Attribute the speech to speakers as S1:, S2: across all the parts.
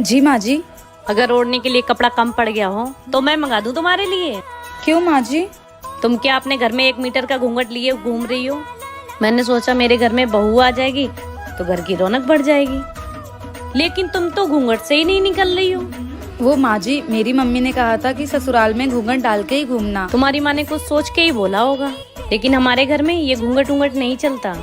S1: जी माँ जी।
S2: अगर ओढ़ने के लिए कपड़ा कम पड़ गया हो तो मैं मंगा दूं तुम्हारे लिए।
S1: क्यों माँ जी?
S2: तुम क्या अपने घर में 1 मीटर का घूंघट लिए घूम रही हो? मैंने सोचा मेरे घर में बहू आ जाएगी तो घर की रौनक बढ़ जाएगी, लेकिन तुम तो घूंघट से ही नहीं निकल रही हो।
S1: वो माँ जी, मेरी मम्मी ने कहा था कि ससुराल में घूंघट डाल के ही घूमना।
S2: तुम्हारी माँ ने कुछ सोच के ही बोला होगा, लेकिन हमारे घर में ये घूंघट उंगट नहीं चलता।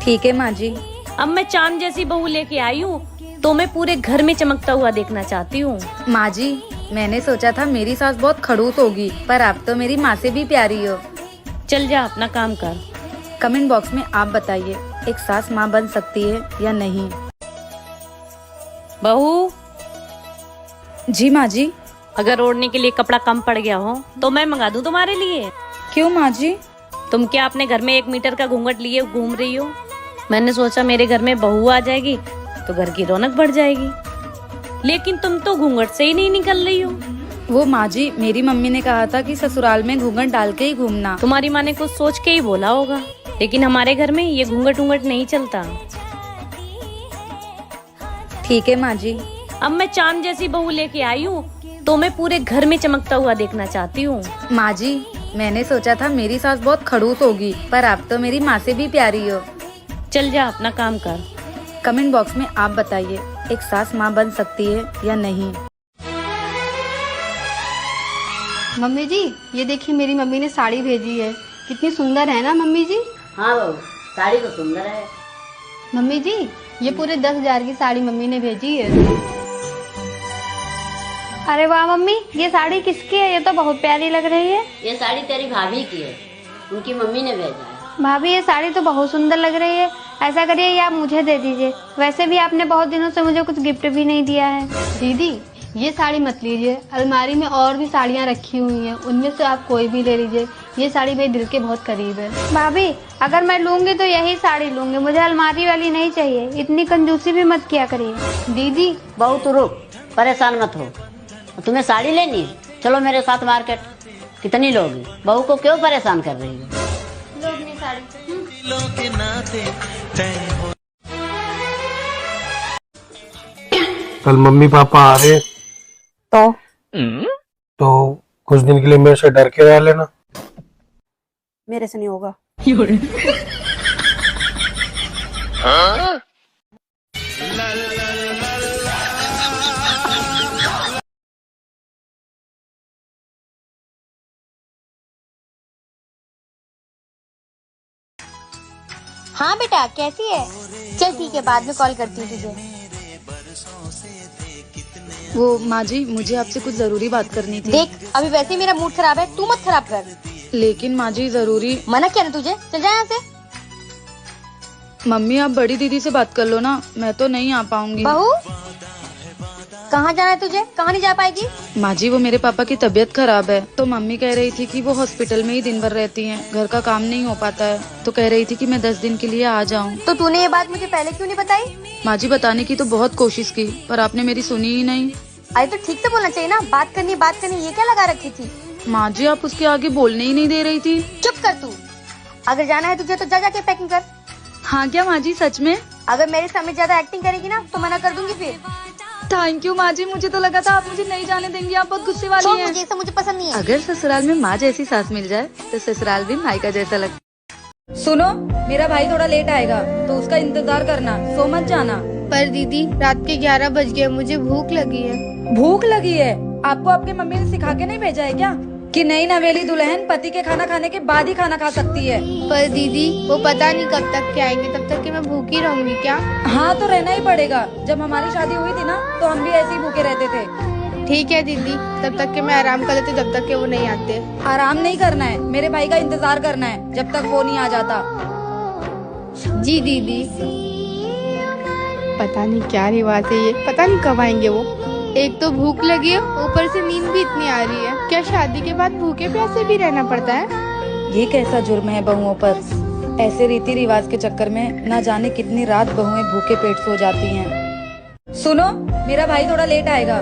S1: ठीक है माँ जी।
S2: अब मैं चांद जैसी बहू लेके आई हूँ तो मैं पूरे घर में चमकता हुआ देखना चाहती हूँ।
S1: माँ जी, मैंने सोचा था मेरी सास बहुत खड़ूस होगी, पर आप तो मेरी माँ से भी प्यारी हो।
S2: चल जा अपना काम कर।
S1: कमेंट बॉक्स में आप बताइए, एक सास माँ बन सकती है या नहीं।
S2: बहू,
S1: जी माँ जी।
S2: अगर ओढ़ने के लिए कपड़ा कम पड़ गया हो तो मैं मंगा दूं तुम्हारे लिए।
S1: क्यों माँ जी?
S2: तुम क्या अपने घर में 1 मीटर का घूंघट लिए घूम रही हो? मैंने सोचा मेरे घर में बहू आ जाएगी तो घर की रौनक बढ़ जाएगी, लेकिन तुम तो घूंघट से ही नहीं निकल रही हो।
S1: वो माँ जी, मेरी मम्मी ने कहा था कि ससुराल में घूंघट डाल के ही घूमना।
S2: तुम्हारी माँ ने कुछ सोच के ही बोला होगा, लेकिन हमारे घर में ये घूंघट उंगट नहीं चलता।
S1: ठीक है माँ जी।
S2: अब मैं चांद जैसी बहू लेके आई हूँ तो मैं पूरे घर में चमकता हुआ देखना चाहती हूँ।
S1: माँ जी, मैंने सोचा था मेरी सास बहुत खड़ूस होगी, पर आप तो मेरी माँ से भी प्यारी हो।
S2: चल जा अपना काम कर।
S1: कमेंट बॉक्स में आप बताइए, एक सास माँ बन सकती है या नहीं।
S3: मम्मी जी, ये देखिए मेरी मम्मी ने साड़ी भेजी है। कितनी सुंदर है ना मम्मी जी?
S4: हाँ बहू, साड़ी तो सुंदर है।
S3: मम्मी जी, ये पूरे 10,000 की साड़ी मम्मी ने भेजी है। अरे वाह मम्मी, ये साड़ी किसकी है? ये तो बहुत प्यारी लग रही है।
S4: ये साड़ी तेरी भाभी की है, उनकी मम्मी ने भेजा है।
S3: भाभी, ये साड़ी तो बहुत सुंदर लग रही है। ऐसा करिए, ये आप मुझे दे दीजिए। वैसे भी आपने बहुत दिनों से मुझे कुछ गिफ्ट भी नहीं दिया है। दीदी, ये साड़ी मत लीजिए, अलमारी में और भी साड़ियाँ रखी हुई हैं, उनमें से आप कोई भी ले लीजिए। ये साड़ी मेरे दिल के बहुत करीब है। भाभी, अगर मैं लूंगी तो यही साड़ी लूंगी, मुझे अलमारी वाली नहीं चाहिए। इतनी कंजूसी भी मत किया करिए। दीदी,
S4: बहू तू रुक, परेशान मत हो। तुम्हें साड़ी लेनी है? चलो मेरे साथ मार्केट। कितनी लोगी? बहू को क्यों परेशान कर रही हो?
S3: लो अपनी साड़ी।
S5: कल मम्मी पापा आ रहे तो कुछ दिन के लिए मेरे से डर के रह लेना।
S6: मेरे से नहीं होगा।
S3: हाँ बेटा, कैसी है? चल ठीक है, बाद में कॉल करती हूँ तुझे।
S1: वो माँ जी, मुझे आपसे कुछ जरूरी बात करनी थी।
S3: देख, अभी वैसे ही मेरा मूड खराब है, तू मत खराब कर।
S1: लेकिन माँ जी जरूरी।
S3: मना किया ना तुझे, चल जा यहाँ से।
S1: मम्मी, आप बड़ी दीदी से बात कर लो ना, मैं तो नहीं आ पाऊंगी।
S3: बहू, कहाँ जाना है तुझे? कहाँ नहीं जा पाएगी?
S1: माँ जी, वो मेरे पापा की तबीयत खराब है, तो मम्मी कह रही थी कि वो हॉस्पिटल में ही दिन भर रहती हैं, घर का काम नहीं हो पाता है, तो कह रही थी कि मैं 10 दिन के लिए आ जाऊँ।
S3: तो तूने ये बात मुझे पहले क्यों नहीं बताई?
S1: माँ जी, बताने की तो बहुत कोशिश की, पर आपने मेरी सुनी ही नहीं।
S3: अरे तो ठीक से बोलना चाहिए ना, बात करनी ये क्या लगा रखी थी?
S1: माँ जी, आप उसके आगे बोलने ही नहीं दे रही थी।
S3: चुप कर तू। अगर जाना है तुझे तो जा जाके पैकिंग कर।
S1: हाँ क्या माँ जी, सच में?
S3: अगर मेरे सामने ज्यादा एक्टिंग करेगी ना तो मना कर दूंगी फिर।
S1: थैंक यू माँ जी, मुझे तो लगा था आप मुझे नहीं जाने देंगी, आप बहुत गुस्से वाली
S3: छोड़,
S1: हैं।
S3: मुझे मुझे पसंद नहीं है।
S1: अगर ससुराल में माँ जैसी सास मिल जाए तो ससुराल भी मायका जैसा लगता। सुनो, मेरा भाई थोड़ा लेट आएगा तो उसका इंतजार करना, सो मत जाना।
S3: पर दीदी, रात के 11 बज गए, मुझे भूख लगी है।
S1: भूख लगी है? आपको आपके मम्मी ने सिखा के नहीं भेजा है क्या कि नई नवेली दुल्हन पति के खाना खाने के बाद ही खाना खा सकती है?
S3: पर दीदी, वो पता नहीं कब तक के आएंगे, तब तक के मैं भूखी रहूंगी क्या?
S1: हाँ, तो रहना ही पड़ेगा। जब हमारी शादी हुई थी ना तो हम भी ऐसे ही भूखे रहते थे।
S3: ठीक है दीदी, तब तक के मैं आराम कर लेती, जब तक के वो नहीं आते।
S1: आराम नहीं करना है, मेरे भाई का इंतजार करना है जब तक वो नहीं आ जाता।
S3: जी दीदी। पता नहीं क्या रिवाज है ये, पता नहीं कब आएंगे वो। एक तो भूख लगी है, ऊपर से नींद भी इतनी आ रही है। क्या शादी के बाद भूखे प्यासे भी रहना पड़ता है?
S1: ये कैसा जुर्म है बहुओं पर? ऐसे रीति रिवाज के चक्कर में ना जाने कितनी रात बहुएं भूखे पेट सो जाती हैं। सुनो, मेरा भाई थोड़ा लेट आएगा।